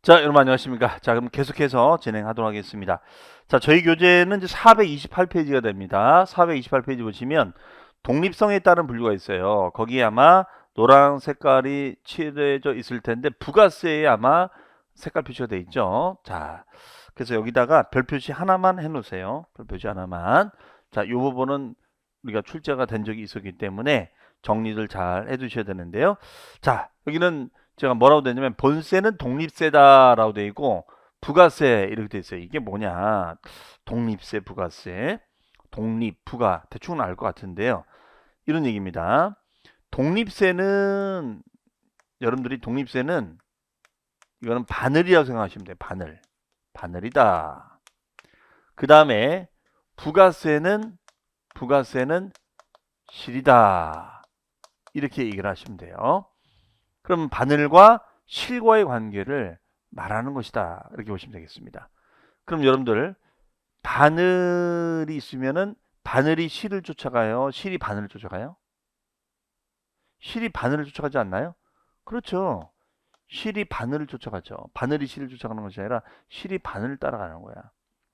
자, 여러분 안녕하십니까? 자, 그럼 계속해서 진행하도록 하겠습니다. 자, 저희 교재는 이제 428페이지가 됩니다. 428페이지 보시면 독립성에 따른 분류가 있어요. 거기에 아마 노란 색깔이 칠해져 있을 텐데 부가세에 아마 색깔 표시가 돼 있죠. 자, 그래서 여기다가 별 표시 하나만 해 놓으세요. 별 표시 하나만. 자, 이 부분은 우리가 출제가 된 적이 있었기 때문에 정리를 잘 해 두셔야 되는데요. 자, 여기는 제가 뭐라고 되냐면 본세는 독립세다라고 되어 있고 부가세 이렇게 되어 있어요. 이게 뭐냐? 독립세, 부가세, 독립, 부가 대충은 알 것 같은데요. 이런 얘기입니다. 독립세는 여러분들이 독립세는 이거는 바늘이라고 생각하시면 돼요. 바늘, 바늘이다. 그 다음에 부가세는 실이다. 이렇게 얘기를 하시면 돼요. 그럼 바늘과 실과의 관계를 말하는 것이다. 이렇게 보시면 되겠습니다. 그럼 여러분들 바늘이 있으면은 바늘이 실을 쫓아가요? 실이 바늘을 쫓아가요? 실이 바늘을 쫓아가지 않나요? 그렇죠. 실이 바늘을 쫓아가죠. 바늘이 실을 쫓아가는 것이 아니라 실이 바늘을 따라가는 거야.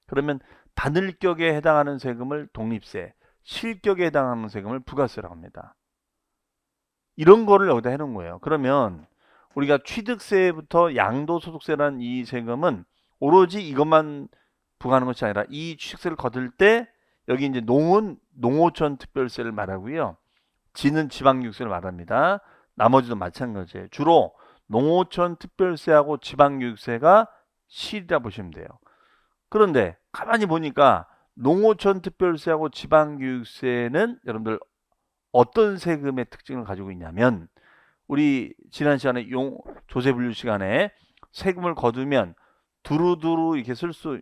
그러면 바늘격에 해당하는 세금을 독립세, 실격에 해당하는 세금을 부가세라고 합니다. 이런 거를 여기다 해놓은 거예요. 그러면 우리가 취득세부터 양도소득세라는 이 세금은 오로지 이것만 부과하는 것이 아니라 이 취득세를 거둘 때 여기 이제 농은 농어촌 특별세를 말하고요. 지는 지방교육세를 말합니다. 나머지도 마찬가지예요. 주로 농어촌 특별세하고 지방교육세가 실이라 보시면 돼요. 그런데 가만히 보니까 농어촌 특별세하고 지방교육세는 여러분들 어떤 세금의 특징을 가지고 있냐면 우리 지난 시간에 조세분류 시간에 세금을 거두면 두루두루 이렇게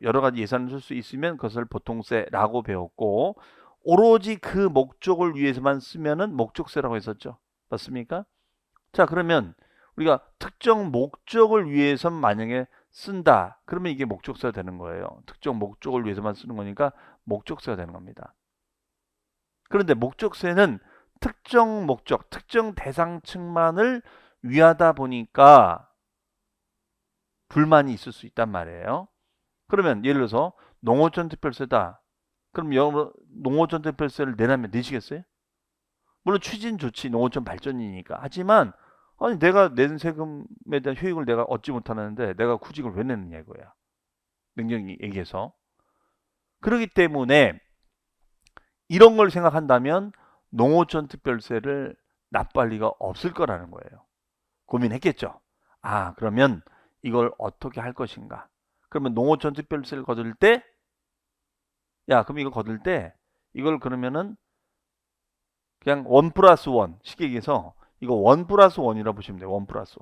여러 가지 예산을 쓸 수 있으면 그것을 보통세라고 배웠고 오로지 그 목적을 위해서만 쓰면은 목적세라고 했었죠. 맞습니까? 자, 그러면 우리가 특정 목적을 위해서 만약에 쓴다. 그러면 이게 목적세가 되는 거예요. 특정 목적을 위해서만 쓰는 거니까 목적세가 되는 겁니다. 그런데 목적세는 특정 목적, 특정 대상층만을 위하다 보니까 불만이 있을 수 있단 말이에요. 그러면 예를 들어서 농어촌 특별세다. 그럼 여러분 농어촌 특별세를 내라면 내시겠어요? 물론 취지는 좋지. 농어촌 발전이니까. 하지만 아니 내가 낸 세금에 대한 효익을 내가 얻지 못하는데 내가 굳이 이걸 왜 내느냐 이거야. 명령이 얘기해서. 그렇기 때문에 이런 걸 생각한다면 농어촌 특별세를 납부할 리가 없을 거라는 거예요. 고민했겠죠. 아, 그러면 이걸 어떻게 할 것인가? 그러면 농어촌 특별세를 거둘 때, 야, 그럼 이걸 거둘 때, 이걸 그러면은 그냥 1 플러스 1, 쉽게 얘기해서 이거 1 플러스 1이라 보시면 돼요. 1 플러스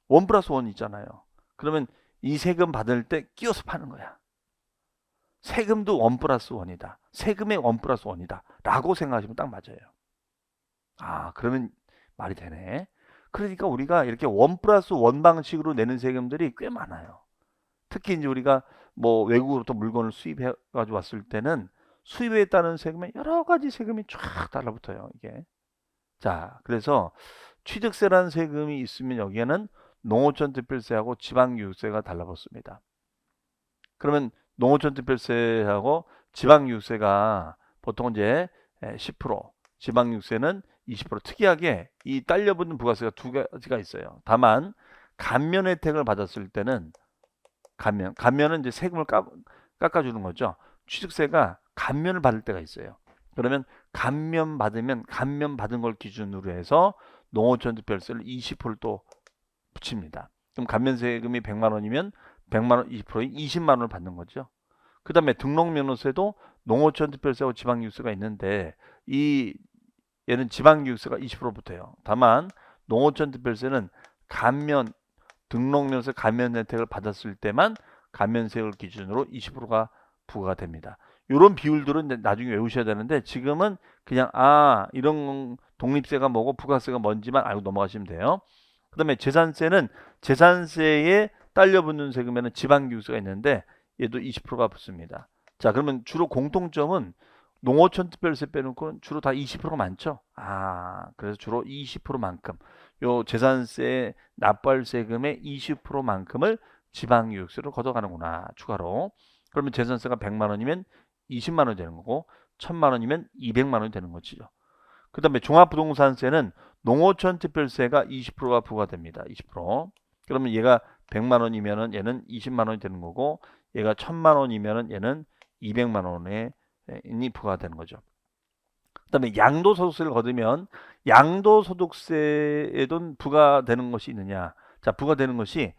1. 1 플러스 1 있잖아요. 그러면 이 세금 받을 때 끼워서 파는 거야. 세금도 1 플러스 1이다. 세금의 1 플러스 1이다. 라고 생각하시면 딱 맞아요. 아, 그러면 말이 되네. 그러니까 우리가 이렇게 1 플러스 1 방식으로 내는 세금들이 꽤 많아요. 특히 이제 우리가 뭐 외국으로부터 물건을 수입해 가지고 왔을 때는 수입에 따른 세금에 여러 가지 세금이 쫙 달라붙어요, 이게. 자, 그래서 취득세라는 세금이 있으면 여기에는 농어촌 특별세하고 지방교육세가 달라붙습니다. 그러면 농어촌 특별세하고 지방교육세가 보통 이제 10%, 지방교육세는 20% 특이하게 이 딸려붙는 부가세가 두 가지가 있어요. 다만 감면 혜택을 받았을 때는 감면은 이제 세금을 깎아주는 거죠. 취득세가 감면을 받을 때가 있어요. 그러면 감면 받으면 감면 받은 걸 기준으로 해서 농어촌 특별세를 20%를 또 붙입니다. 그럼 감면 세금이 100만 원이면 100만 원 20%인 20만 원을 받는 거죠. 그 다음에 등록면허세도 농어촌 특별세하고 지방교육세가 있는데 얘는 지방교육세가 20% 붙어요. 다만 농어촌 특별세는 감면 등록면허세 감면 혜택을 받았을 때만 감면세율 기준으로 20%가 부과가 됩니다. 이런 비율들은 나중에 외우셔야 되는데 지금은 그냥 이런 독립세가 뭐고 부가세가 뭔지만 알고 넘어가시면 돼요. 그 다음에 재산세는 재산세에 딸려붙는 세금에는 지방교육세가 있는데 얘도 20%가 붙습니다. 자, 그러면 주로 공통점은 농어촌 특별세 빼놓고는 주로 다 20%가 많죠. 그래서 주로 20%만큼 요 재산세 납부할 세금의 20%만큼을 지방교육세로 걷어가는구나, 추가로. 그러면 재산세가 100만 원이면 20만 원이 되는 거고 1000만 원이면 200만 원이 되는 거죠. 그 다음에 종합부동산세는 농어촌 특별세가 20%가 부과됩니다. 20%. 그러면 얘가 100만 원이면은 얘는 20만 원이 되는 거고, 얘가 1000만 원이면은 얘는 200만 원에 이 부과되는 거죠. 그 다음에 양도소득세를 거두면 양도소득세에도 부과되는 것이 있느냐. 자, 부과되는 것이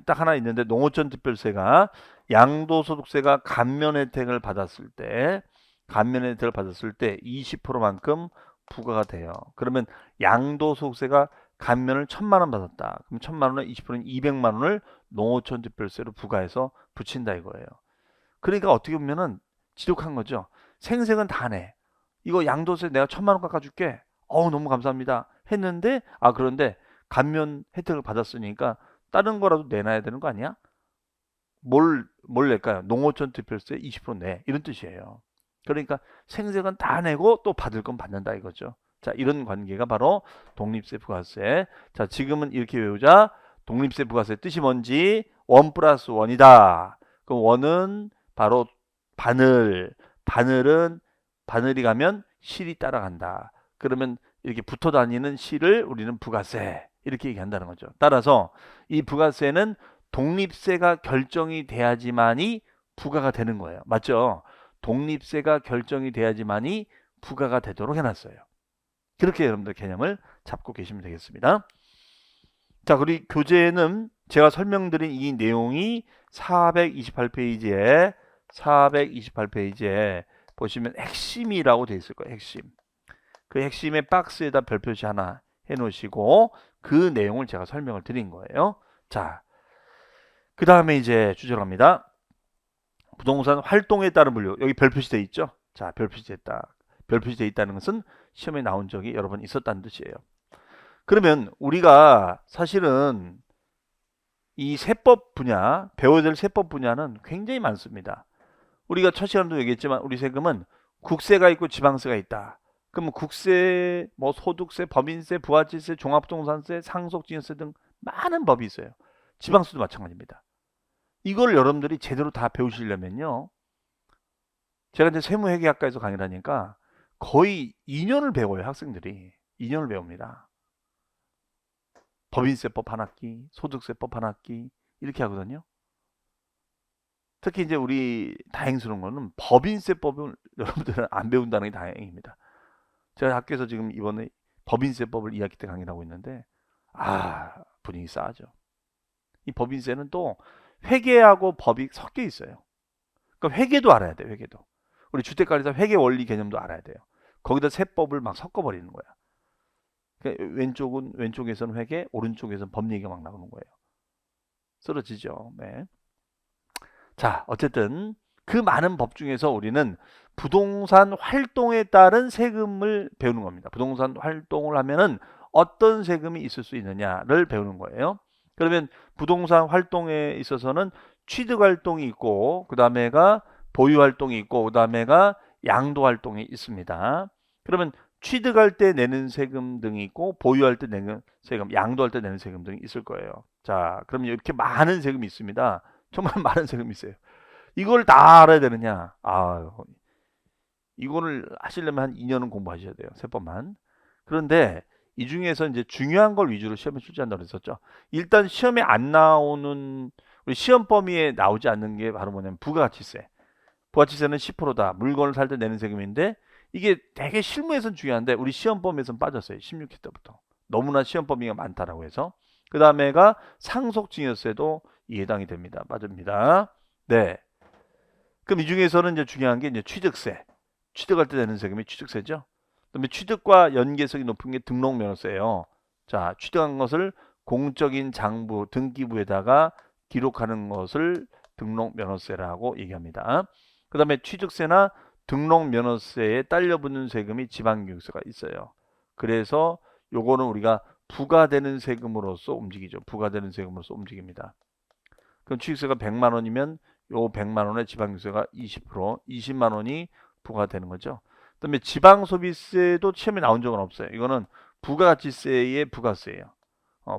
딱 하나 있는데, 농어촌 특별세가 양도소득세가 감면 혜택을 받았을 때 20%만큼 부과가 돼요. 그러면 양도소득세가 감면을 1000만 원 받았다. 그럼 1000만 원에 20%는 200만 원을 농어촌 특별세로 부과해서 붙인다 이거예요. 그러니까 어떻게 보면은 지독한 거죠. 생색은 다 내. 이거 양도세 내가 1000만 원 깎아줄게. 너무 감사합니다. 했는데, 그런데 감면 혜택을 받았으니까 다른 거라도 내놔야 되는 거 아니야? 뭘 낼까요? 농어촌 특별세 20% 내. 이런 뜻이에요. 그러니까 생색은 다 내고 또 받을 건 받는다 이거죠. 자, 이런 관계가 바로 독립세 부가세. 자, 지금은 이렇게 외우자. 독립세 부가세 뜻이 뭔지 1 플러스 1이다. 그럼 1은 바로 바늘. 바늘이 가면 실이 따라간다. 그러면 이렇게 붙어 다니는 실을 우리는 부가세 이렇게 얘기한다는 거죠. 따라서 이 부가세는 독립세가 결정이 돼야지만이 부과가 되는 거예요. 맞죠? 독립세가 결정이 돼야지만이 부과가 되도록 해놨어요. 그렇게 여러분들 개념을 잡고 계시면 되겠습니다. 자, 그리고 교재에는 제가 설명드린 이 내용이 428페이지에 보시면 핵심이라고 되어 있을 거예요. 핵심. 그 핵심의 박스에다 별표시 하나 해놓으시고 그 내용을 제가 설명을 드린 거예요. 자, 그 다음에 이제 주제로 갑니다. 부동산 활동에 따른 분류. 여기 별표시 되어 있죠? 자, 별표시 됐다. 별표시 되어 있다는 것은 시험에 나온 적이 여러 번 있었다는 뜻이에요. 그러면 우리가 사실은 이 세법 분야, 배워야 될 세법 분야는 굉장히 많습니다. 우리가 첫 시간도 얘기했지만 우리 세금은 국세가 있고 지방세가 있다. 그러면 국세, 소득세, 법인세, 부가치세, 종합부동산세, 상속증여세 등 많은 법이 있어요. 지방세도 마찬가지입니다. 이걸 여러분들이 제대로 다 배우시려면요. 제가 이제 세무회계학과에서 강의를 하니까 거의 2년을 배워요. 학생들이. 2년을 배웁니다. 법인세법 한 학기, 소득세법 한 학기 이렇게 하거든요. 특히 이제 우리 다행스러운 거는 법인세법을 여러분들은 안 배운다는 게 다행입니다. 제가 학교에서 지금 이번에 법인세법을 2학기 때 강의를 하고 있는데 분위기 싸하죠. 이 법인세는 또 회계하고 법이 섞여 있어요. 그러니까 회계도 알아야 돼요. 회계도. 우리 주택관리사 회계 원리 개념도 알아야 돼요. 거기다 세법을 막 섞어버리는 거야. 그러니까 왼쪽에서는 회계, 오른쪽에서는 법 얘기가 막 나오는 거예요. 쓰러지죠. 네. 자, 어쨌든 그 많은 법 중에서 우리는 부동산 활동에 따른 세금을 배우는 겁니다. 부동산 활동을 하면은 어떤 세금이 있을 수 있느냐를 배우는 거예요. 그러면 부동산 활동에 있어서는 취득 활동이 있고, 그 다음에가 보유 활동이 있고, 그 다음에가 양도 활동이 있습니다. 그러면 취득할 때 내는 세금 등이 있고, 보유할 때 내는 세금, 양도할 때 내는 세금 등이 있을 거예요. 자, 그럼 이렇게 많은 세금이 있습니다. 정말 많은 세금이 있어요. 이걸 다 알아야 되느냐? 이거를 하시려면 한 2년은 공부하셔야 돼요. 세법만. 그런데 이 중에서 이제 중요한 걸 위주로 시험에 출제한다고 했었죠. 일단 시험에 안 나오는, 우리 시험 범위에 나오지 않는 게 바로 뭐냐면 부가가치세. 부가가치세는 10%다. 물건을 살 때 내는 세금인데 이게 되게 실무에서는 중요한데 우리 시험 범위에서는 빠졌어요. 16회 때부터. 너무나 시험 범위가 많다라고 해서. 그 다음에가 상속증여세도 이 해당이 됩니다. 빠집니다. 네. 그럼 이 중에서는 이제 중요한 게 이제 취득세. 취득할 때 내는 세금이 취득세죠. 그다음에 취득과 연계성이 높은 게 등록면허세예요. 자, 취득한 것을 공적인 장부 등기부에다가 기록하는 것을 등록면허세라고 얘기합니다. 그 다음에 취득세나 등록면허세에 딸려붙는 세금이 지방교육세가 있어요. 그래서 요거는 우리가 부과되는 세금으로서 움직이죠. 부과되는 세금으로서 움직입니다. 그럼 취득세가 100만 원이면 요 100만 원의 지방교육세가 20%, 20만 원이 부과되는 거죠. 그다음에 지방소비세도 시험에 나온 적은 없어요. 이거는 부가가치세의 부가세예요.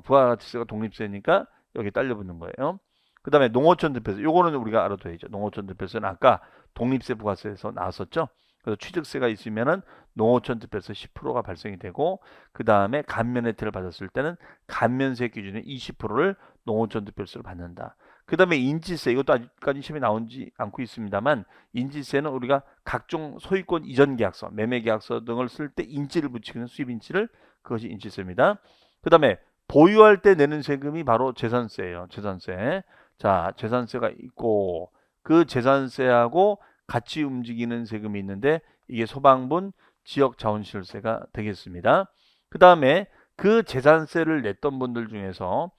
부가가치세가 독립세니까 여기 딸려 붙는 거예요. 그 다음에 농어촌 득표세. 요거는 우리가 알아둬야죠. 농어촌 득표세는 아까 독립세 부가세에서 나왔었죠. 그래서 취득세가 있으면은 농어촌 득표세 10%가 발생이 되고, 그 다음에 감면 혜택을 받았을 때는 감면세 기준의 20%를 농어촌 득표세로 받는다. 그 다음에 인지세, 이것도 아직까지 시험에 나오지 않고 있습니다만, 인지세는 우리가 각종 소유권 이전 계약서, 매매 계약서 등을 쓸 때 인지를 붙이는 수입 인지를, 그것이 인지세입니다. 그 다음에 보유할 때 내는 세금이 바로 재산세예요. 재산세. 자, 재산세가 있고, 그 재산세하고 같이 움직이는 세금이 있는데, 이게 소방분 지역자원시설세가 되겠습니다. 그 다음에 그 재산세를 냈던 분들 중에서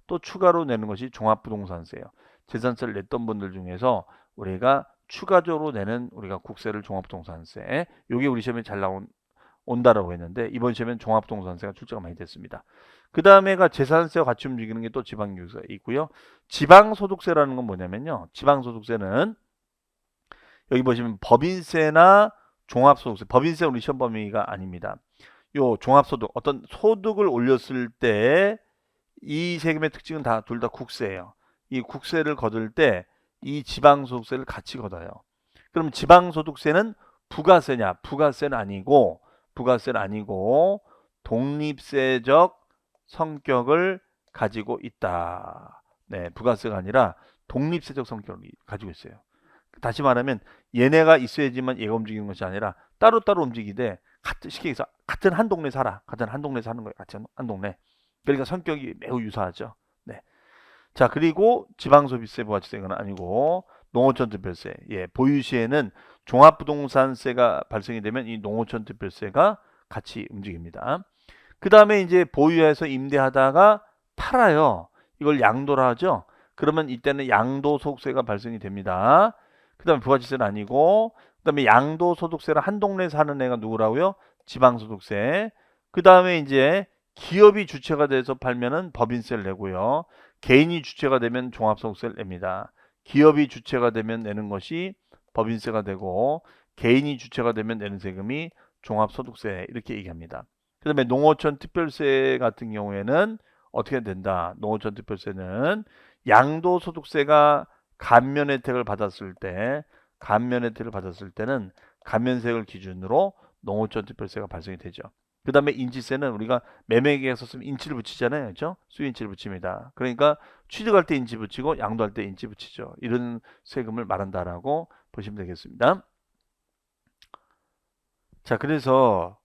또 추가로 내는 것이 종합부동산세예요. 재산세를 냈던 분들 중에서 우리가 추가적으로 내는 우리가 국세를 종합부동산세. 이게 우리 시험에 잘 온다라고 했는데, 이번 시험엔 종합부동산세가 출제가 많이 됐습니다. 그 다음에가 재산세와 같이 움직이는 게 또 지방교육세가 있고요. 지방소득세라는 건 뭐냐면요. 지방소득세는 여기 보시면 법인세나 종합소득세. 법인세는 우리 시험 범위가 아닙니다. 요 종합소득, 어떤 소득을 올렸을 때 이 세금의 특징은 둘 다 국세예요. 이 국세를 거둘 때 이 지방소득세를 같이 걷어요. 그럼 지방소득세는 부가세냐? 부가세는 아니고 독립세적 성격을 가지고 있다. 네, 부가세가 아니라 독립세적 성격을 가지고 있어요. 다시 말하면 얘네가 있어야지만 얘가 움직이는 것이 아니라 따로따로 움직이되, 쉽게 얘기해서 같은 한 동네 살아. 같은 한 동네 사는 거예요. 같은 한 동네. 그러니까 성격이 매우 유사하죠. 네. 자, 그리고 지방소비세 부가치세는 아니고 농어촌 특별세. 예, 보유시에는 종합부동산세가 발생이 되면 이 농어촌 특별세가 같이 움직입니다. 그 다음에 이제 보유해서 임대하다가 팔아요. 이걸 양도를 하죠. 그러면 이때는 양도소득세가 발생이 됩니다. 그 다음에 부가치세는 아니고, 그 다음에 양도소득세를 한 동네 사는 애가 누구라고요? 지방소득세. 그 다음에 이제 기업이 주체가 돼서 팔면은 법인세를 내고요. 개인이 주체가 되면 종합소득세를 냅니다. 기업이 주체가 되면 내는 것이 법인세가 되고, 개인이 주체가 되면 내는 세금이 종합소득세, 이렇게 얘기합니다. 그 다음에 농어촌 특별세 같은 경우에는 어떻게 된다? 농어촌 특별세는 양도소득세가 감면 혜택을 받았을 때는 감면세를 기준으로 농어촌 특별세가 발생이 되죠. 그 다음에 인지세는 우리가 매매계약서 쓰면 인치를 붙이잖아요. 그렇죠? 수인치를 붙입니다. 그러니까 취득할 때 인치 붙이고 양도할 때 인치 붙이죠. 이런 세금을 말한다라고 보시면 되겠습니다. 자, 그래서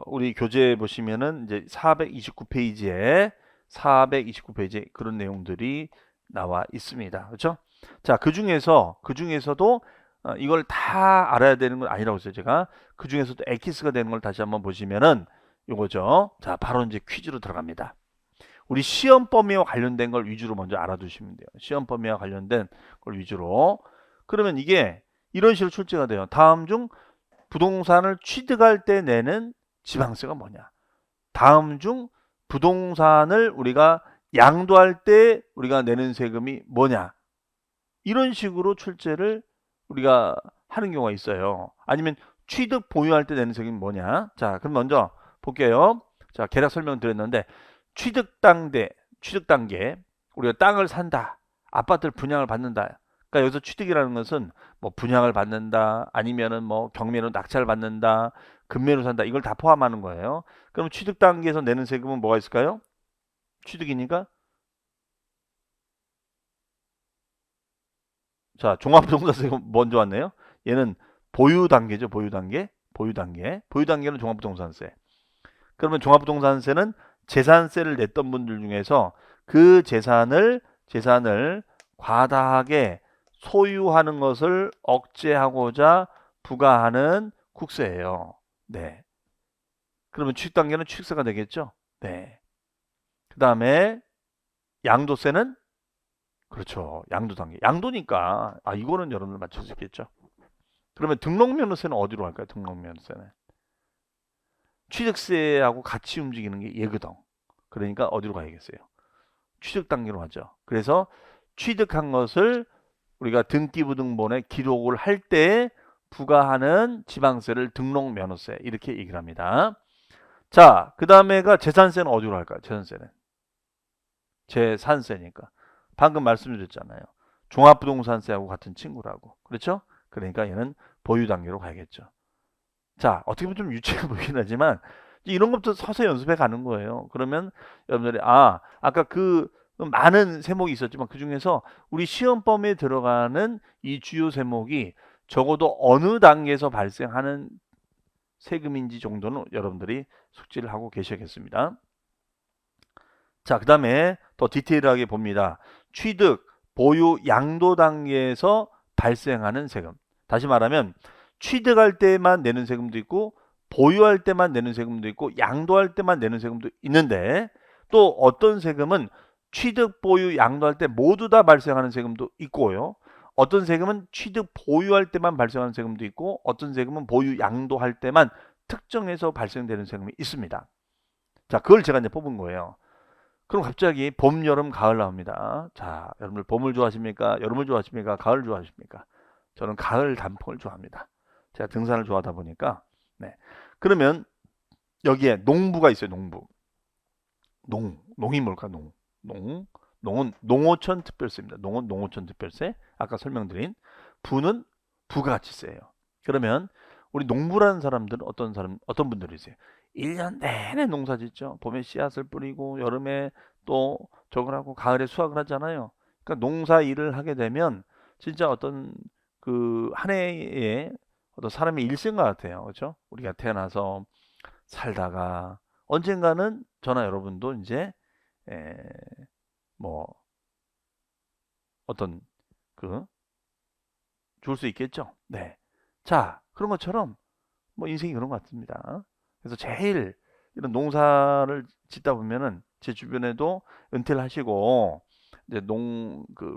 우리 교재 보시면은 이제 429페이지에 그런 내용들이 나와 있습니다. 그렇죠? 자, 그중에서도 이걸 다 알아야 되는 건 아니라고 했어요. 제가 그중에서도 엑기스가 되는 걸 다시 한번 보시면은 요거죠. 자, 바로 이제 퀴즈로 들어갑니다. 우리 시험 범위와 관련된 걸 위주로 먼저 알아두시면 돼요. 시험 범위와 관련된 걸 위주로. 그러면 이게 이런 식으로 출제가 돼요. 다음 중 부동산을 취득할 때 내는 지방세가 뭐냐? 다음 중 부동산을 우리가 양도할 때 우리가 내는 세금이 뭐냐? 이런 식으로 출제를 우리가 하는 경우가 있어요. 아니면 취득 보유할 때 내는 세금이 뭐냐? 자, 그럼 먼저 볼게요. 자, 계략 설명 드렸는데, 취득 단계, 우리가 땅을 산다, 아파트를 분양을 받는다. 그러니까 여기서 취득이라는 것은 뭐 분양을 받는다, 아니면은 뭐 경매로 낙찰을 받는다, 금매로 산다, 이걸 다 포함하는 거예요. 그럼 취득 단계에서 내는 세금은 뭐가 있을까요? 취득이니까, 자, 종합부동산세금 먼저 왔네요. 얘는 보유 단계죠. 보유 단계는 종합부동산세. 그러면 종합부동산세는 재산세를 냈던 분들 중에서 그 재산을 과다하게 소유하는 것을 억제하고자 부과하는 국세예요. 네. 그러면 취득 단계는 취득세가 되겠죠. 네. 그 다음에 양도세는, 그렇죠. 양도 단계. 양도니까 이거는 여러분들 맞출 수 있겠죠. 그러면 등록면허세는 어디로 갈까요? 등록면허세는 취득세하고 같이 움직이는 게 얘거든. 그러니까 어디로 가야겠어요? 취득 단계로 하죠. 그래서 취득한 것을 우리가 등기부등본에 기록을 할 때 부과하는 지방세를 등록 면허세 이렇게 얘기를 합니다. 자, 그 다음에가 재산세는 어디로 할까요? 재산세는 재산세니까 방금 말씀드렸잖아요. 종합부동산세하고 같은 친구라고. 그렇죠? 그러니까 얘는 보유 단계로 가야겠죠. 자, 어떻게 보면 좀 유치해 보이긴 하지만 이런 것부터 서서히 연습해 가는 거예요. 그러면 여러분들이 아까 그 많은 세목이 있었지만 그 중에서 우리 시험범위에 들어가는 이 주요 세목이 적어도 어느 단계에서 발생하는 세금인지 정도는 여러분들이 숙지를 하고 계셔야겠습니다. 자, 그 다음에 더 디테일하게 봅니다. 취득, 보유, 양도 단계에서 발생하는 세금. 다시 말하면 취득할 때만 내는 세금도 있고 보유할 때만 내는 세금도 있고 양도할 때만 내는 세금도 있는데 또 어떤 세금은 취득, 보유, 양도할 때 모두 다 발생하는 세금도 있고요. 어떤 세금은 취득, 보유할 때만 발생하는 세금도 있고 어떤 세금은 보유, 양도할 때만 특정해서 발생되는 세금이 있습니다. 자, 그걸 제가 이제 뽑은 거예요. 그럼 갑자기 봄, 여름, 가을 나옵니다. 자, 여러분들 봄을 좋아하십니까? 여름을 좋아하십니까? 가을 좋아하십니까? 저는 가을 단풍을 좋아합니다. 제가 등산을 좋아하다 보니까. 네. 그러면 여기에 농부가 있어요. 농부. 농이 뭘까? 농은 농어촌 특별세입니다. 농은 농어촌 특별세. 아까 설명드린 부는 부가가치세예요. 그러면 우리 농부라는 사람들은 어떤 분들이세요? 1년 내내 농사 짓죠. 봄에 씨앗을 뿌리고 여름에 또 저걸 하고 가을에 수확을 하잖아요. 그러니까 농사 일을 하게 되면 진짜 어떤 그 한 해의 어떤 사람의 일생과 같아요. 그렇죠? 우리가 태어나서 살다가 언젠가는 저나 여러분도 이제 에, 뭐 어떤 그 줄 수 있겠죠. 네. 자, 그런 것처럼 뭐 인생이 그런 것 같습니다. 그래서 제일 이런 농사를 짓다 보면은 제 주변에도 은퇴를 하시고 이제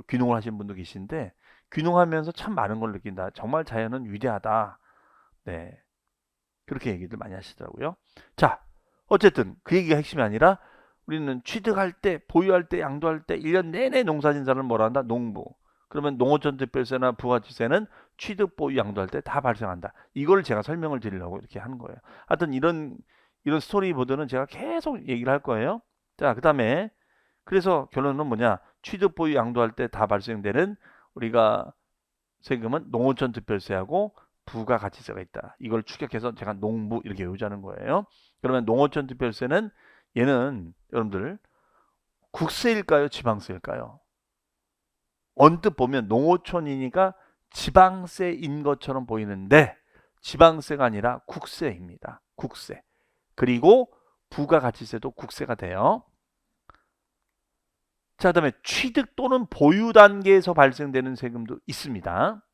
귀농을 하신 분도 계신데 귀농하면서 참 많은 걸 느낀다. 정말 자연은 위대하다. 네. 그렇게 얘기들 많이 하시더라고요. 자, 어쨌든 그 얘기가 핵심이 아니라 우리는 취득할 때, 보유할 때, 양도할 때 1년 내내 농사진사를 뭐라 한다? 농부. 그러면 농어촌 특별세나 부가가치세는 취득, 보유, 양도할 때 다 발생한다. 이걸 제가 설명을 드리려고 이렇게 하는 거예요. 하여튼 이런 스토리보드는 제가 계속 얘기를 할 거예요. 자, 그 다음에 그래서 결론은 뭐냐? 취득, 보유, 양도할 때 다 발생되는 우리가 세금은 농어촌 특별세하고 부가가치세가 있다. 이걸 추격해서 제가 농부 이렇게 외우자는 거예요. 그러면 농어촌 특별세는 얘는 여러분들 국세일까요? 지방세일까요? 언뜻 보면 농어촌이니까 지방세인 것처럼 보이는데 지방세가 아니라 국세입니다. 국세. 그리고 부가가치세도 국세가 돼요. 자, 그다음에 취득 또는 보유 단계에서 발생되는 세금도 있습니다.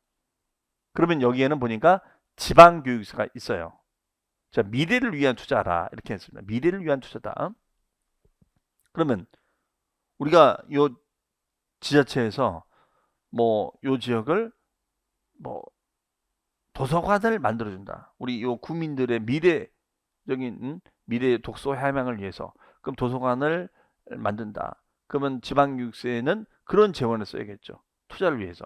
그러면 여기에는 보니까 지방교육세가 있어요. 자, 미래를 위한 투자라 이렇게 했습니다. 미래를 위한 투자다. 그러면 우리가 요 지자체에서 뭐 요 지역을 뭐 도서관을 만들어준다. 우리 요 국민들의 미래적인 미래 독서 향망을 위해서 그럼 도서관을 만든다. 그러면 지방교육세는 그런 재원을 써야겠죠. 투자를 위해서.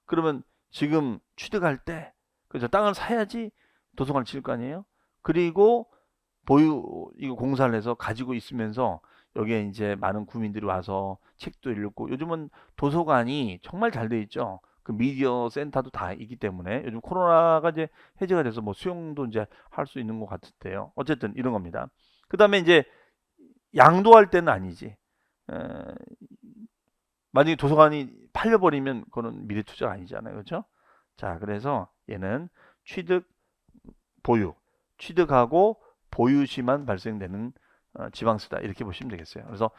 그러면 지금 취득할 때 그죠? 땅을 사야지 도서관을 지을 거 아니에요? 그리고 이거 공사를 해서 가지고 있으면서 여기에 이제 많은 국민들이 와서 책도 읽고 요즘은 도서관이 정말 잘 돼 있죠. 그 미디어 센터도 다 있기 때문에 요즘 코로나가 이제 해제가 돼서 뭐 수용도 이제 할 수 있는 것 같은데요. 어쨌든 이런 겁니다. 그 다음에 이제 양도할 때는 아니지. 만약에 도서관이 팔려버리면 그거는 미래 투자가 아니잖아요. 그렇죠? 자, 그래서 얘는 취득, 보유, 취득하고 보유 시만 발생되는 지방세다. 이렇게 보시면 되겠어요. 그래서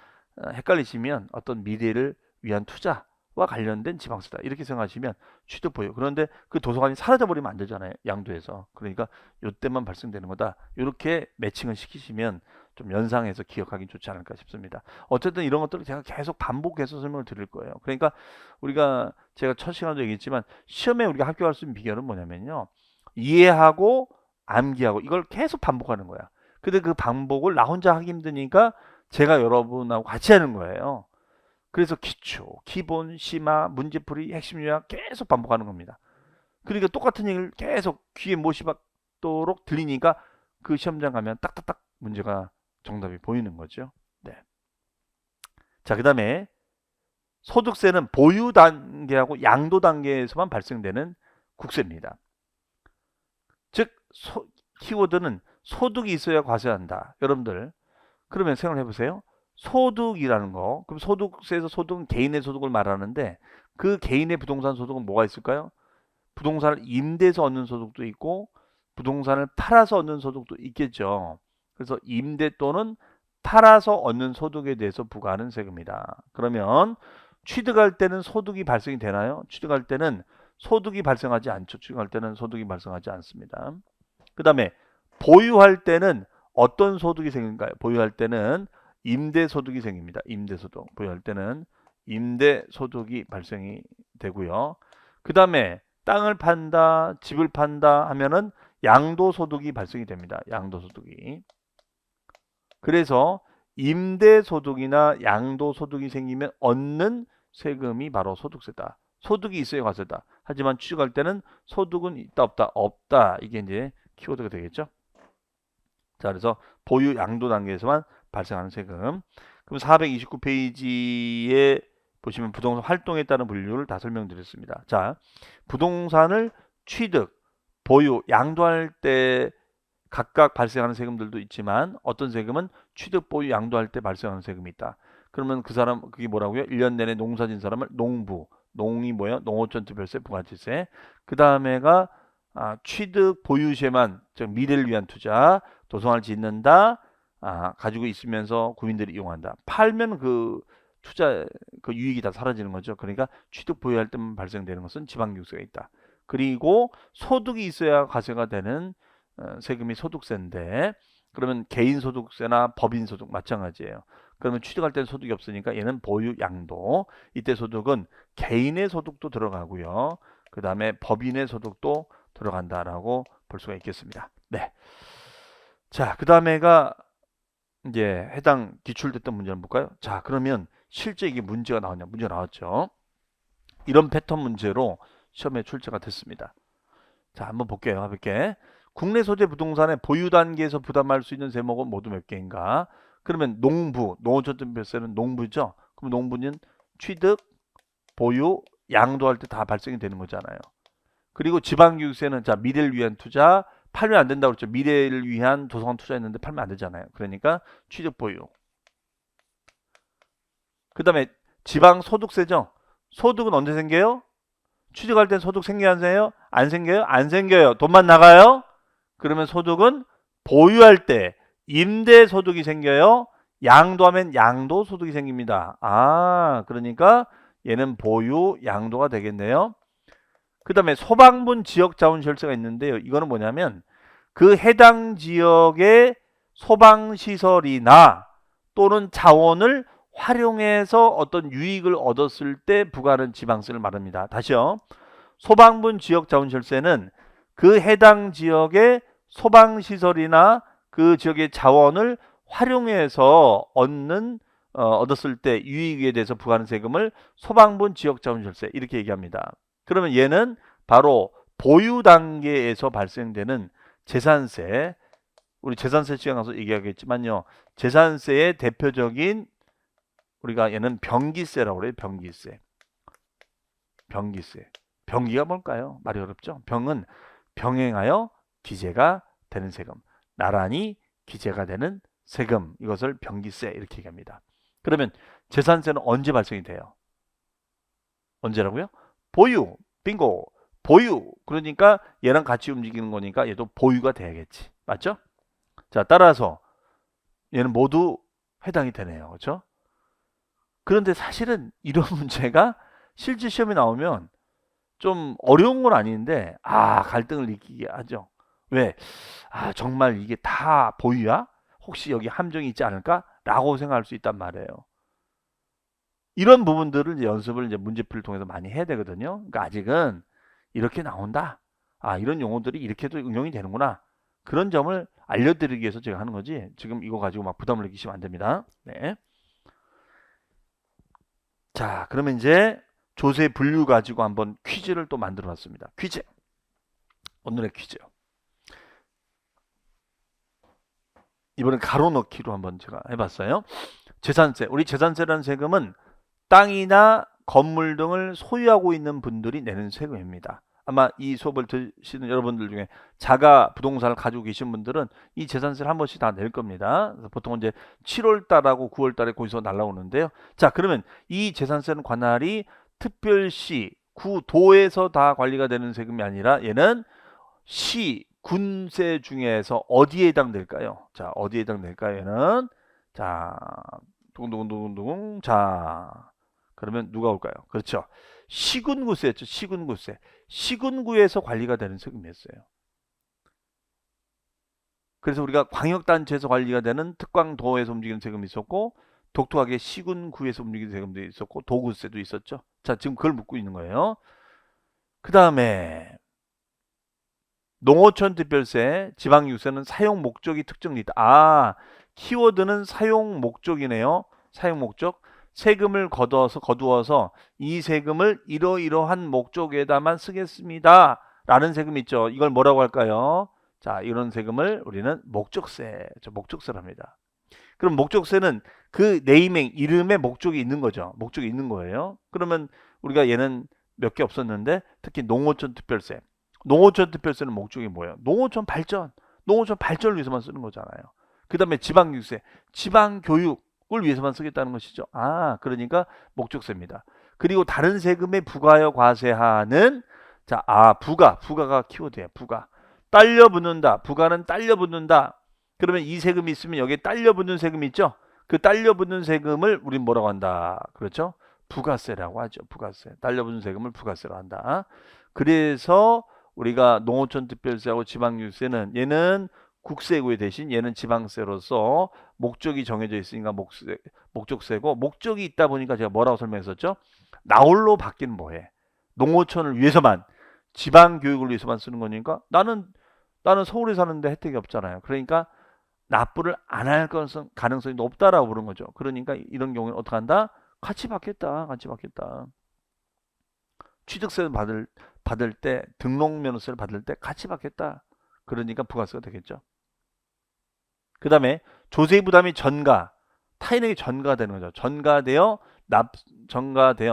헷갈리시면 어떤 미래를 위한 투자와 관련된 지방세다. 이렇게 생각하시면 취득, 보유. 그런데 그 도서관이 사라져버리면 안 되잖아요. 양도에서. 그러니까 이때만 발생되는 거다. 이렇게 매칭을 시키시면 좀 연상해서 기억하기 좋지 않을까 싶습니다. 어쨌든 이런 것들을 제가 계속 반복해서 설명을 드릴 거예요. 그러니까 제가 첫 시간도 얘기했지만 시험에 우리가 합격할 수 있는 비결은 뭐냐면요. 이해하고 암기하고 이걸 계속 반복하는 거야. 근데 그 반복을 나 혼자 하기 힘드니까 제가 여러분하고 같이 하는 거예요. 그래서 기초, 기본, 심화, 문제풀이, 핵심 요약 계속 반복하는 겁니다. 그러니까 똑같은 얘기를 계속 귀에 못이 박도록 들리니까 그 시험장 가면 딱딱딱 문제가 정답이 보이는 거죠. 네. 자, 그 다음에 소득세는 보유 단계하고 양도 단계에서만 발생되는 국세입니다. 즉 키워드는 소득이 있어야 과세한다. 여러분들 그러면 생각해 보세요. 소득이라는 거, 그럼 소득세에서 소득은 개인의 소득을 말하는데 그 개인의 부동산 소득은 뭐가 있을까요? 부동산을 임대해서 얻는 소득도 있고 부동산을 팔아서 얻는 소득도 있겠죠. 그래서 임대 또는 팔아서 얻는 소득에 대해서 부과하는 세금이다. 그러면 취득할 때는 소득이 발생이 되나요? 취득할 때는 소득이 발생하지 않죠. 취득할 때는 소득이 발생하지 않습니다. 그 다음에 보유할 때는 어떤 소득이 생길까요? 보유할 때는 임대소득이 생깁니다. 임대소득. 보유할 때는 임대소득이 발생이 되고요. 그 다음에 땅을 판다, 집을 판다 하면은 양도소득이 발생이 됩니다. 양도소득이. 그래서 임대소득이나 양도소득이 생기면 얻는 세금이 바로 소득세다. 소득이 있어야 과세다. 하지만 취득할 때는 소득은 있다 없다 없다. 이게 이제 키워드가 되겠죠. 자, 그래서 보유 양도 단계에서만 발생하는 세금. 그럼 429페이지에 보시면 부동산 활동에 따른 분류를 다 설명드렸습니다. 자, 부동산을 취득, 보유, 양도할 때 각각 발생하는 세금들도 있지만 어떤 세금은 취득, 보유, 양도할 때 발생하는 세금이 있다. 그러면 그 사람 그게 뭐라고요? 1년 내내 농사 진 사람을 농부, 농이 뭐예요? 농어촌특별세, 부가가치세. 그 다음에가 취득, 보유 시에만 즉 미래를 위한 투자, 도성을 짓는다, 가지고 있으면서 국민들이 이용한다. 팔면 그 투자 그 유익이 다 사라지는 거죠. 그러니까 취득 보유할 때만 발생되는 것은 지방교세가 있다. 그리고 소득이 있어야 과세가 되는 세금이 소득세인데 그러면 개인소득세나 법인소득 마찬가지예요. 그러면 취득할 때는 소득이 없으니까 얘는 보유 양도. 이때 소득은 개인의 소득도 들어가고요. 그 다음에 법인의 소득도 들어간다라고 볼 수가 있겠습니다. 네. 자, 그 다음에가 이제 해당 기출됐던 문제를 볼까요? 자, 그러면 실제 이게 문제가 나왔냐? 문제가 나왔죠. 이런 패턴 문제로 시험에 출제가 됐습니다. 자, 한번 볼게요. 가볍게. 국내 소재 부동산의 보유 단계에서 부담할 수 있는 세목은 모두 몇 개인가? 그러면 농부, 농어촌특별세는 농부죠. 그럼 농부는 취득, 보유, 양도할 때 다 발생이 되는 거잖아요. 그리고 지방교육세는 자 미래를 위한 투자, 팔면 안 된다고 그랬죠. 미래를 위한 도서관 투자했는데 팔면 안 되잖아요. 그러니까 취득 보유. 그 다음에 지방소득세죠. 소득은 언제 생겨요? 취득할 땐 소득 생겨요? 안 생겨요? 안 생겨요? 안 생겨요. 돈만 나가요? 그러면 소득은 보유할 때 임대소득이 생겨요. 양도하면 양도소득이 생깁니다. 그러니까 얘는 보유, 양도가 되겠네요. 그 다음에 소방분 지역자원시설세가 있는데요. 이거는 뭐냐면 그 해당 지역의 소방시설이나 또는 자원을 활용해서 어떤 유익을 얻었을 때 부과하는 지방세를 말합니다. 다시요. 소방분 지역자원시설세는 그 해당 지역의 소방시설이나 그 지역의 자원을 활용해서 얻었을 때 유익에 대해서 부과하는 세금을 소방분 지역자원시설세 이렇게 얘기합니다. 그러면 얘는 바로 보유 단계에서 발생되는 재산세, 우리 재산세 시간 가서 얘기하겠지만요. 재산세의 대표적인 우리가 얘는 병기세라고 그래요. 병기세. 병기세. 병기가 뭘까요? 말이 어렵죠. 병은 병행하여 기재가 되는 세금. 나란히 기재가 되는 세금. 이것을 병기세 이렇게 얘기합니다. 그러면 재산세는 언제 발생이 돼요? 언제라고요? 보유. 빙고. 보유. 그러니까 얘랑 같이 움직이는 거니까 얘도 보유가 돼야겠지. 맞죠? 자, 따라서 얘는 모두 해당이 되네요. 그렇죠? 그런데 사실은 이런 문제가 실제 시험에 나오면 좀 어려운 건 아닌데 갈등을 느끼게 하죠. 왜? 정말 이게 다 보유야? 혹시 여기 함정이 있지 않을까? 라고 생각할 수 있단 말이에요. 이런 부분들을 이제 연습을 이제 문제풀이를 통해서 많이 해야 되거든요. 그러니까 아직은 이렇게 나온다. 이런 용어들이 이렇게도 응용이 되는구나. 그런 점을 알려드리기 위해서 제가 하는 거지. 지금 이거 가지고 막 부담을 느끼시면 안 됩니다. 네. 자, 그러면 이제 조세 분류 가지고 한번 퀴즈를 또 만들어 봤습니다. 퀴즈. 오늘의 퀴즈. 이번엔 가로 넣기로 한번 제가 해봤어요. 재산세. 우리 재산세라는 세금은 땅이나 건물 등을 소유하고 있는 분들이 내는 세금입니다. 아마 이 수업을 듣시는 여러분들 중에 자가 부동산을 가지고 계신 분들은 이 재산세를 한 번씩 다 낼 겁니다. 보통 이제 7월 달하고 9월 달에 거기서 날라오는데요. 자, 그러면 이 재산세는 관할이 특별시, 구, 도에서 다 관리가 되는 세금이 아니라 얘는 시, 군세 중에서 어디에 해당될까요? 자, 어디에 해당될까요? 얘는 자, 두근두근두근두근. 자, 그러면 누가 올까요? 그렇죠. 시군구세였죠. 시군구세. 시군구에서 관리가 되는 세금이었어요. 그래서 우리가 광역단체에서 관리가 되는 특광도에서 움직이는 세금이 있었고, 독특하게 시군구에서 움직이는 세금도 있었고, 도구세도 있었죠. 자, 지금 그걸 묻고 있는 거예요. 그 다음에 농어촌 특별세, 지방유세는 사용 목적이 특정이다. 아, 키워드는 사용 목적이네요. 사용 목적. 세금을 거두어서 이 세금을 이러이러한 목적에다만 쓰겠습니다. 라는 세금 있죠. 이걸 뭐라고 할까요? 자, 이런 세금을 우리는 목적세, 목적세랍니다. 그럼 목적세는 그 네이밍, 이름에 목적이 있는 거죠. 목적이 있는 거예요. 그러면 우리가 얘는 몇 개 없었는데 특히 농어촌 특별세. 농어촌 특별세는 목적이 뭐예요? 농어촌 발전, 농어촌 발전을 위해서만 쓰는 거잖아요. 그 다음에 지방유세, 지방교육을 위해서만 쓰겠다는 것이죠. 아, 그러니까 목적세입니다. 그리고 다른 세금에 부과하여 과세하는 자, 부가가 키워드예요. 부가. 딸려 붙는다. 부가는 딸려 붙는다. 그러면 이 세금이 있으면 여기에 딸려 붙는 세금이 있죠. 그 딸려 붙는 세금을 우린 뭐라고 한다. 그렇죠? 부가세라고 하죠. 부가세. 딸려 붙는 세금을 부가세로 한다. 그래서 우리가 농어촌 특별세하고 지방유세는 얘는 국세고 대신 얘는 지방세로서 목적이 정해져 있으니까 목적세고, 목적이 있다 보니까 제가 뭐라고 설명했었죠? 나홀로 받기는 뭐해? 농어촌을 위해서만, 지방교육을 위해서만 쓰는 거니까 나는 서울에 사는데 혜택이 없잖아요. 그러니까 납부를 안 할 가능성이 높다라고 부른 거죠. 그러니까 이런 경우는 어떻게 한다? 같이 받겠다. 같이 받겠다. 취득세를 받을 때, 등록면허세를 받을 때 같이 받겠다. 그러니까 부가세가 되겠죠. 그 다음에 조세 부담이 타인에게 전가되는 거죠. 전가되어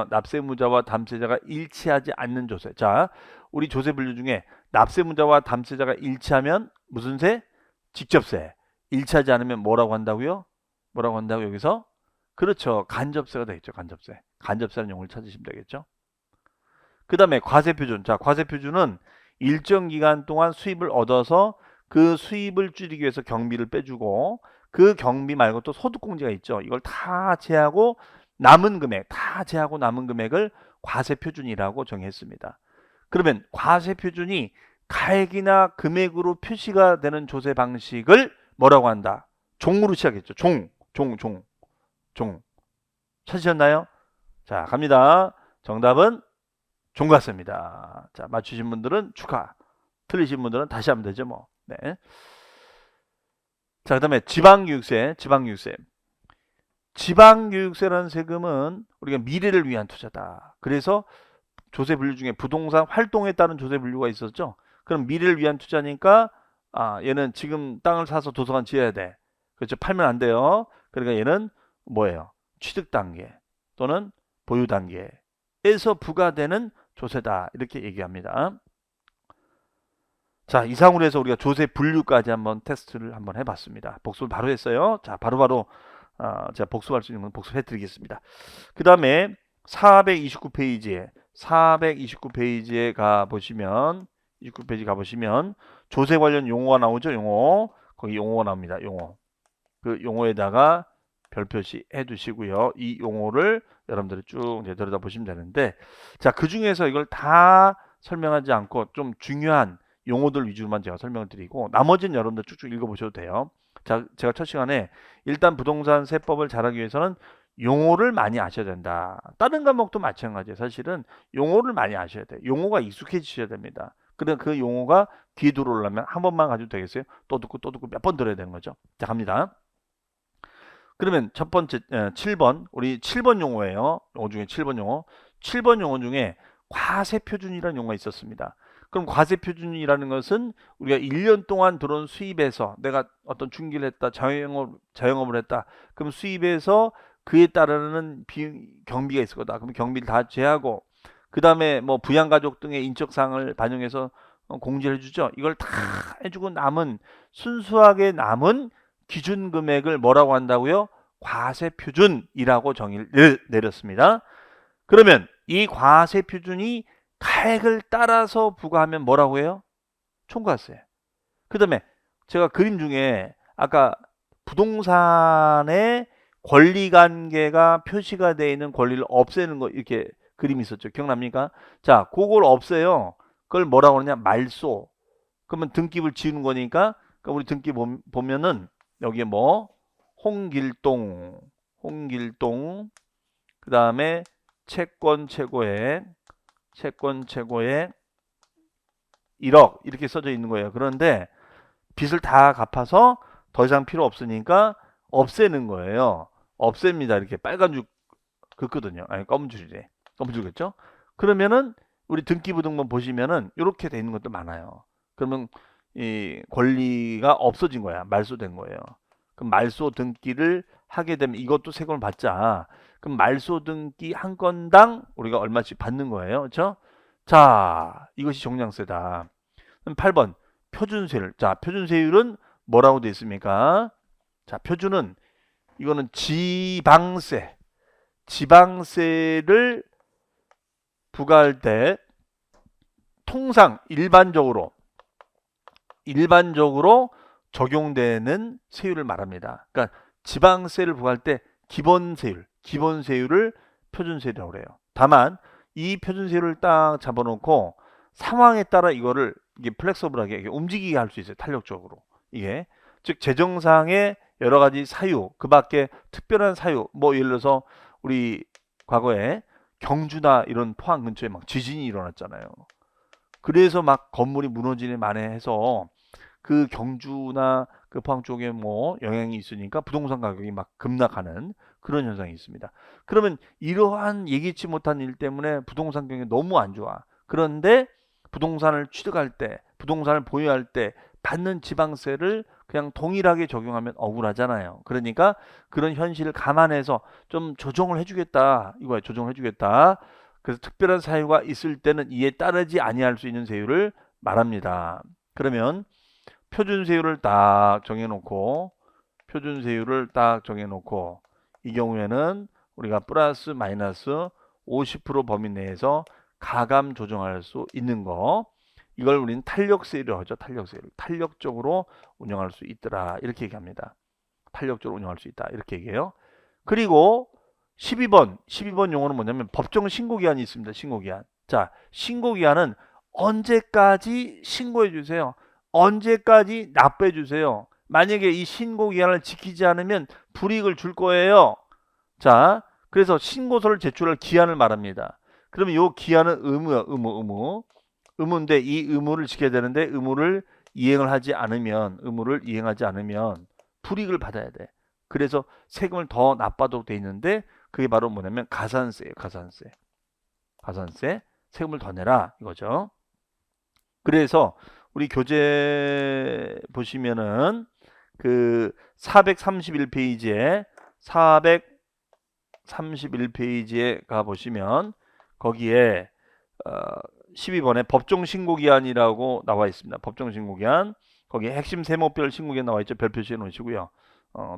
납세무자와 담세자가 일치하지 않는 조세. 자, 우리 조세 분류 중에 납세무자와 담세자가 일치하면 무슨 세? 직접세. 일치하지 않으면 뭐라고 한다고요? 뭐라고 한다고 여기서? 그렇죠. 간접세가 되겠죠. 간접세. 간접세라는 용어를 찾으시면 되겠죠. 그 다음에 과세표준. 자, 과세표준은 일정 기간 동안 수입을 얻어서 그 수입을 줄이기 위해서 경비를 빼주고, 그 경비 말고 또 소득공제가 있죠. 이걸 다 제하고 남은 금액을 과세표준이라고 정했습니다. 그러면 과세표준이 가액이나 금액으로 표시가 되는 조세 방식을 뭐라고 한다? 종으로 시작했죠. 종. 찾으셨나요? 자, 갑니다. 정답은 종과세입니다. 자, 맞추신 분들은 축하. 틀리신 분들은 다시 하면 되죠, 뭐. 네. 자, 그다음에 지방교육세. 지방교육세라는 세금은 우리가 미래를 위한 투자다. 그래서 조세 분류 중에 부동산 활동에 따른 조세 분류가 있었죠. 그럼 미래를 위한 투자니까 얘는 지금 땅을 사서 도서관 지어야 돼. 그렇죠. 팔면 안 돼요. 그러니까 얘는 뭐예요? 취득 단계 또는 보유 단계에서 부과되는 조세다. 이렇게 얘기합니다. 자, 이상으로 해서 우리가 조세 분류까지 한번 테스트를 한번 해봤습니다. 복습을 바로 했어요. 자, 바로바로 제가 복습할 수 있는 건 복습해 드리겠습니다. 그 다음에 429페이지에 가보시면 29페이지 가보시면 조세 관련 용어가 나오죠. 용어. 거기 용어가 나옵니다. 용어. 그 용어에다가 별표시 해두시고요. 이 용어를 여러분들이 쭉 들여다 보시면 되는데, 자, 그 중에서 이걸 다 설명하지 않고 좀 중요한 용어들 위주로만 제가 설명을 드리고 나머지는 여러분들 쭉쭉 읽어보셔도 돼요. 자, 제가 첫 시간에 일단 부동산 세법을 잘하기 위해서는 용어를 많이 아셔야 된다. 다른 과목도 마찬가지예요. 사실은 용어를 많이 아셔야 돼요. 용어가 익숙해지셔야 됩니다. 그래 그 용어가 귀에 들어오려면 한 번만 가지고 되겠어요? 또 듣고 몇 번 들어야 되는 거죠. 자, 갑니다. 그러면 첫 번째 7번 우리 7번 용어예요. 용어 중에 7번 용어. 7번 용어 중에 과세표준이라는 용어가 있었습니다. 그럼 과세표준이라는 것은 우리가 1년 동안 들어온 수입에서 내가 어떤 중기를 했다, 자영업을 했다. 그럼 수입에서 그에 따르는 경비가 있을 거다. 그럼 경비를 다 제하고 그 다음에 뭐 부양가족 등의 인적사항을 반영해서 공제를 해주죠. 이걸 다 해주고 남은 순수하게 남은 기준금액을 뭐라고 한다고요? 과세표준이라고 정의를 내렸습니다. 그러면 이 과세표준이 가액을 따라서 부과하면 뭐라고 해요? 총과세. 그 다음에 제가 그림 중에 아까 부동산의 권리관계가 표시가 되어 있는 권리를 없애는 거 이렇게 그림이 있었죠. 기억납니까? 자, 그걸 없애요. 그걸 뭐라고 하느냐? 말소. 그러면 등기부를 지우는 거니까 그러니까 우리 등기 보면은 여기에 뭐 홍길동 그 다음에 채권 최고액 1억 이렇게 써져 있는 거예요. 그런데 빚을 다 갚아서 더 이상 필요 없으니까 없애는 거예요. 없앱니다. 이렇게 빨간 줄 긋거든요. 아니 검은 줄이래. 검은 줄겠죠? 그러면은 우리 등기부 등본 보시면은 이렇게 돼 있는 것도 많아요. 그러면 이 권리가 없어진 거야. 말소된 거예요. 그럼 말소 등기를 하게 되면 이것도 세금을 받자. 그럼 말소 등기 한 건당 우리가 얼마씩 받는 거예요. 그렇죠? 자, 이것이 종량세다. 그럼 8번 표준세율. 자, 표준세율은 뭐라고 되어 있습니까? 자, 표준은 이거는 지방세를 부과할 때 통상 일반적으로 적용되는 세율을 말합니다. 그러니까 지방세를 부과할 때 기본세율을 표준세율이라고 그래요. 다만 이 표준세율을 딱 잡아놓고 상황에 따라 이거를 이게 플렉서블하게 이게 움직이게 할 수 있어요. 탄력적으로. 이게 즉 재정상의 여러 가지 사유, 그 밖에 특별한 사유, 뭐 예를 들어서 우리 과거에 경주나 이런 포항 근처에 막 지진이 일어났잖아요. 그래서 막 건물이 무너지네 만에 해서 그 경주나 그 포항 쪽에 뭐 영향이 있으니까 부동산 가격이 막 급락하는 그런 현상이 있습니다. 그러면 이러한 예기치 못한 일 때문에 부동산 경영이 너무 안 좋아. 그런데 부동산을 취득할 때, 부동산을 보유할 때 받는 지방세를 그냥 동일하게 적용하면 억울하잖아요. 그러니까 그런 현실을 감안해서 좀 조정을 해주겠다. 이거야, 조정을 해주겠다. 그래서 특별한 사유가 있을 때는 이에 따르지 아니할 수 있는 세율을 말합니다. 그러면 표준세율을 딱 정해놓고 이 경우에는 우리가 플러스 마이너스 50% 범위 내에서 가감 조정할 수 있는 거, 이걸 우리는 탄력세율이라고 하죠. 탄력적으로 운영할 수 있더라 이렇게 얘기합니다. 탄력적으로 운영할 수 있다 이렇게 얘기해요. 그리고 12번 용어는 뭐냐면 법정 신고기한이 있습니다. 신고기한. 자, 신고기한은 언제까지 신고해 주세요. 언제까지 납부해 주세요. 만약에 이 신고기한을 지키지 않으면 불이익을 줄 거예요. 자, 그래서 신고서를 제출할 기한을 말합니다. 그러면 이 기한은 의무인데 이 의무를 지켜야 되는데 의무를 이행하지 않으면 불이익을 받아야 돼. 그래서 세금을 더 납부하도록 돼 있는데 그게 바로 뭐냐면 가산세예요. 가산세. 세금을 더 내라 이거죠. 그래서 우리 교재 보시면은 그 431페이지에 가 보시면 거기에 12번에 법정신고기한이라고 나와 있습니다. 법정신고기한. 거기에 핵심 세목별 신고기한 나와 있죠. 별 표시해 놓으시고요.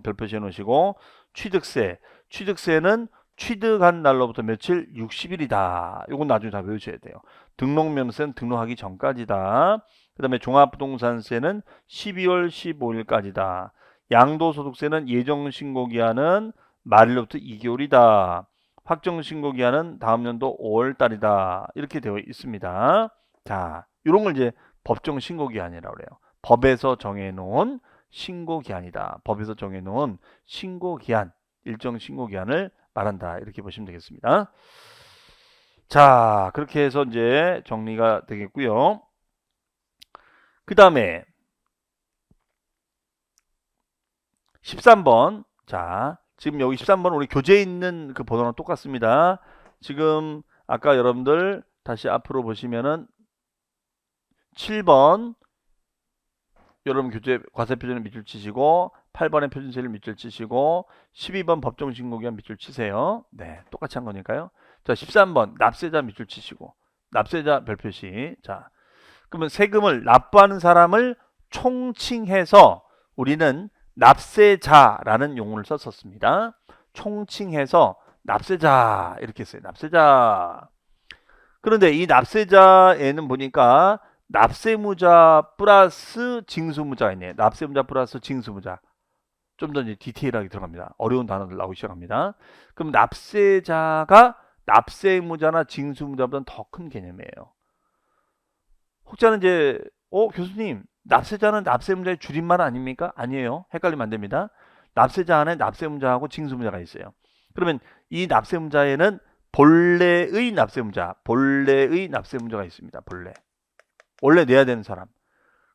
별 표시해 놓으시고 취득세는 취득한 날로부터 며칠 60일이다. 이건 나중에 다 외우셔야 돼요. 등록명세는 등록하기 전까지다. 그 다음에 종합부동산세는 12월 15일까지다. 양도소득세는 예정신고기한은 말일로부터 2개월이다. 확정신고기한은 다음 연도 5월달이다. 이렇게 되어 있습니다. 자, 이런 걸 이제 법정신고기한이라고 그래요. 법에서 정해놓은 신고기한이다. 법에서 정해놓은 신고기한, 일정 신고기한을 말한다. 이렇게 보시면 되겠습니다. 자, 그렇게 해서 이제 정리가 되겠고요. 그 다음에 13번. 자, 지금 여기 13번 우리 교재에 있는 그 번호랑 똑같습니다. 지금 아까 여러분들 다시 앞으로 보시면은 7번 여러분 교재 과세표준에 밑줄 치시고 8번에 표준세율 밑줄 치시고 12번 법정신고기한 밑줄 치세요. 네, 똑같이 한 거니까요. 자, 13번 납세자 밑줄 치시고 납세자 별표시. 자, 그러면 세금을 납부하는 사람을 총칭해서 우리는 납세자라는 용어를 썼었습니다. 총칭해서 납세자 이렇게 써요. 납세자. 그런데 이 납세자에는 보니까 납세무자 플러스 징수무자가 있네요. 납세무자 플러스 징수무자. 좀 더 디테일하게 들어갑니다. 어려운 단어들 나오기 시작합니다. 그럼 납세자가 납세무자나 징수무자보다는 더 큰 개념이에요. 혹자는 이제 교수님 납세자는 납세무자의 줄임말 아닙니까? 아니에요. 헷갈리면 안 됩니다. 납세자 안에 납세무자하고 징수무자가 있어요. 그러면 이 납세무자에는 본래의 납세무자가 있습니다. 원래 내야 되는 사람.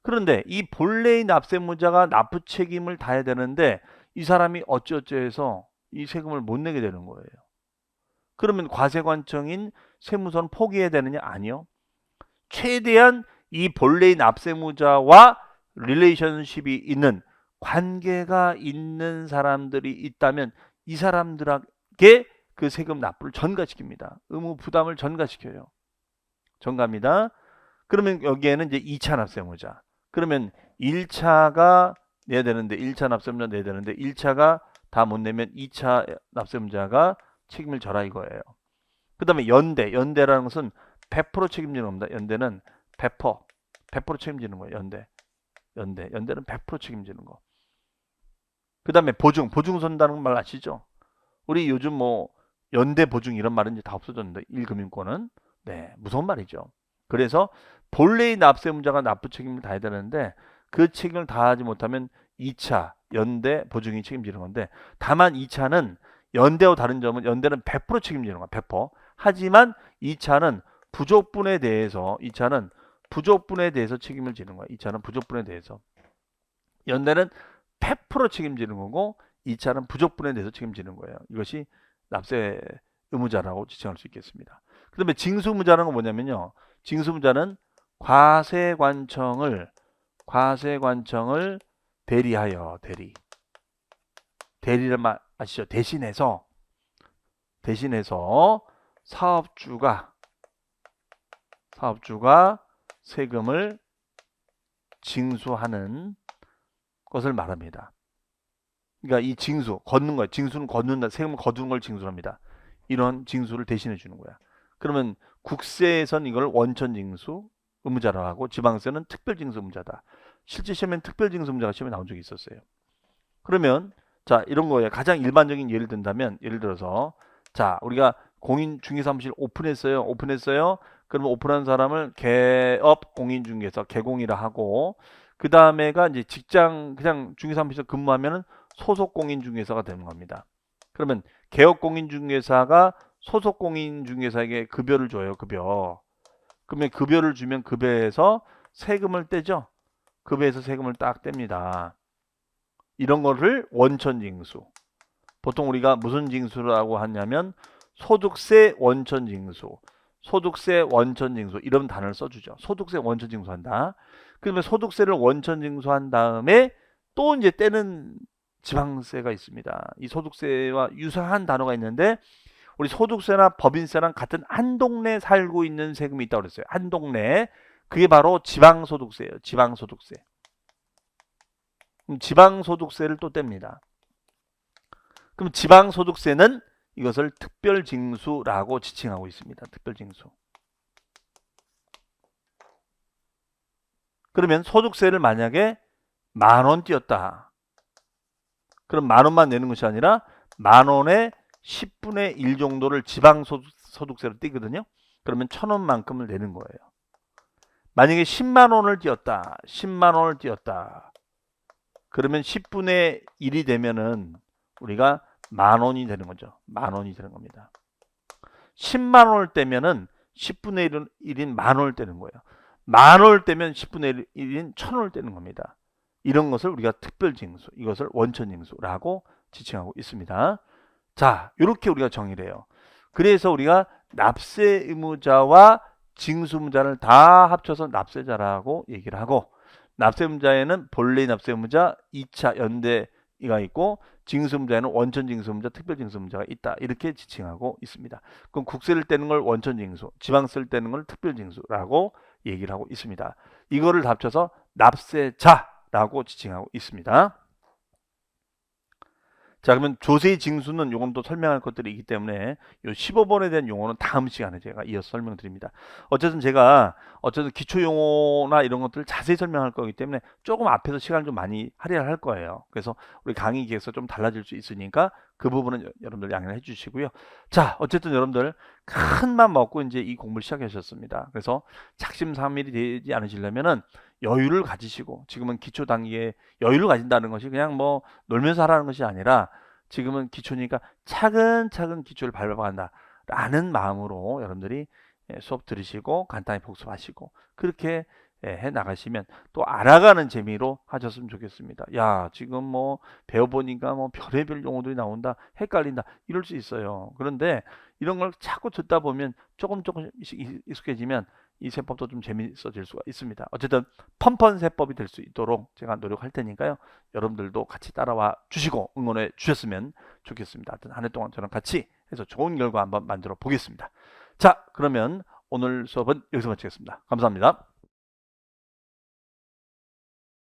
그런데 이 본래의 납세무자가 납부 책임을 다해야 되는데 이 사람이 어찌어찌해서 이 세금을 못 내게 되는 거예요. 그러면 과세관청인 세무서는 포기해야 되느냐? 아니요. 최대한 이 본래의 납세무자와 릴레이션십이 있는 관계가 있는 사람들이 있다면 이 사람들에게 그 세금 납부를 전가시킵니다. 의무 부담을 전가시켜요. 전가합니다. 그러면 여기에는 이제 2차 납세무자. 그러면 1차가 내야 되는데 1차 납세무자 내야 되는데 1차가 다 못 내면 2차 납세무자가 책임을 져라 이거예요. 그 다음에 연대라는 것은 100% 책임지는 겁니다. 연대는 100% 책임지는 거예요. 연대는 100% 책임지는 거. 그 다음에 보증선다는 말 아시죠? 우리 요즘 뭐 연대 보증 이런 말은 이제 다 없어졌는데 1금융권은 네, 무서운 말이죠. 그래서 본래의 납세무자가 납부 책임을 다해야 되는데 그 책임을 다하지 못하면 2차 연대 보증이 책임지는 건데 다만 2차는 연대와 다른 점은 연대는 100% 책임지는 거야. 100%. 하지만 2차는 부족분에 대해서 책임을 지는 거야. 2차는 부족분에 대해서. 연대는 100% 책임지는 거고 2차는 부족분에 대해서 책임지는 거예요. 이것이 납세 의무자라고 지칭할 수 있겠습니다. 그 다음에 징수무자는 건 뭐냐면요. 징수무자는 과세관청을 대리하여 대리를 아시죠? 대신해서 사업주가 세금을 징수하는 것을 말합니다. 그러니까 이 걷는 거야. 징수는 걷는다. 세금을 거두는 걸 징수합니다. 이런 징수를 대신해 주는 거야. 그러면 국세에선 이걸 원천징수 의무자라고 하고 지방세는 특별징수 의무자다. 실제 시험엔 특별징수 의무자가 시험에 나온 적이 있었어요. 그러면 자 이런 거에 가장 일반적인 예를 든다면 예를 들어서 자 우리가 공인중개사무실 오픈했어요. 그러면 오픈한 사람을 개업 공인중개사 개공이라 하고 그 다음에가 이제 직장 그냥 중개사무실에서 근무하면은 소속 공인중개사가 되는 겁니다. 그러면 개업 공인중개사가 소속 공인중개사에게 급여를 줘요. 그러면 급여를 주면 급여에서 세금을 떼죠. 급여에서 세금을 딱 뗍니다. 이런 거를 원천징수. 보통 우리가 무슨 징수라고 하냐면 소득세 원천징수 이런 단어를 써주죠. 소득세 원천징수한다. 그러면 소득세를 원천징수한 다음에 또 이제 떼는 지방세가 있습니다. 이 소득세와 유사한 단어가 있는데 우리 소득세나 법인세랑 같은 한 동네에 살고 있는 세금이 있다고 그랬어요. 한 동네. 그게 바로 지방소득세예요. 지방소득세. 그럼 지방소득세를 또 뗍니다. 그럼 지방소득세는 이것을 특별징수라고 지칭하고 있습니다. 특별징수. 그러면 소득세를 만약에 10,000원 띄었다. 그럼 10,000원만 내는 것이 아니라 10,000원의 10분의 1 정도를 지방소득세로 띄거든요. 그러면 1,000원만큼을 내는 거예요. 만약에 10만 원을 띄었다. 그러면 10분의 1이 되면은 우리가 10,000원이 되는 거죠. 10,000원이 되는 겁니다. 10만 원을 떼면은 10분의 1인 10,000원을 떼는 거예요. 10,000원을 떼면 10분의 1인 1,000원을 떼는 겁니다. 이런 것을 우리가 특별징수, 이것을 원천징수라고 지칭하고 있습니다. 자, 이렇게 우리가 정의를 해요. 그래서 우리가 납세 의무자와 징수문자를 다 합쳐서 납세자라고 얘기를 하고, 납세문자에는 본래 납세문자 2차 연대가 있고, 징수문자에는 원천징수문자, 특별징수문자가 있다. 이렇게 지칭하고 있습니다. 그럼 국세를 떼는 걸 원천징수, 지방세를 떼는 걸 특별징수라고 얘기를 하고 있습니다. 이거를 합쳐서 납세자라고 지칭하고 있습니다. 자, 그러면 조세의 징수는 요건 또 설명할 것들이 있기 때문에 요 15번에 대한 용어는 다음 시간에 제가 이어서 설명드립니다. 어쨌든 제가 기초 용어나 이런 것들을 자세히 설명할 거기 때문에 조금 앞에서 시간을 좀 많이 할애를 할 거예요. 그래서 우리 강의 기획서 좀 달라질 수 있으니까 그 부분은 여러분들 양해를 해주시고요. 자, 어쨌든 여러분들 큰 맘 먹고 이제 이 공부를 시작하셨습니다. 그래서 작심삼일이 되지 않으시려면은 여유를 가지시고, 지금은 기초 단계에 여유를 가진다는 것이 그냥 뭐 놀면서 하라는 것이 아니라 지금은 기초니까 차근차근 기초를 밟아간다 라는 마음으로 여러분들이 수업 들으시고 간단히 복습하시고 그렇게 해 나가시면 또 알아가는 재미로 하셨으면 좋겠습니다. 야, 지금 뭐 배워보니까 뭐 별의별 용어들이 나온다, 헷갈린다 이럴 수 있어요. 그런데 이런 걸 자꾸 듣다 보면 조금씩 익숙해지면 이 세법도 좀 재밌어질 수가 있습니다. 어쨌든 펀펀 세법이 될 수 있도록 제가 노력할 테니까요. 여러분들도 같이 따라와 주시고 응원해 주셨으면 좋겠습니다. 하여튼 한 해 동안 저랑 같이 해서 좋은 결과 한번 만들어 보겠습니다. 자, 그러면 오늘 수업은 여기서 마치겠습니다. 감사합니다.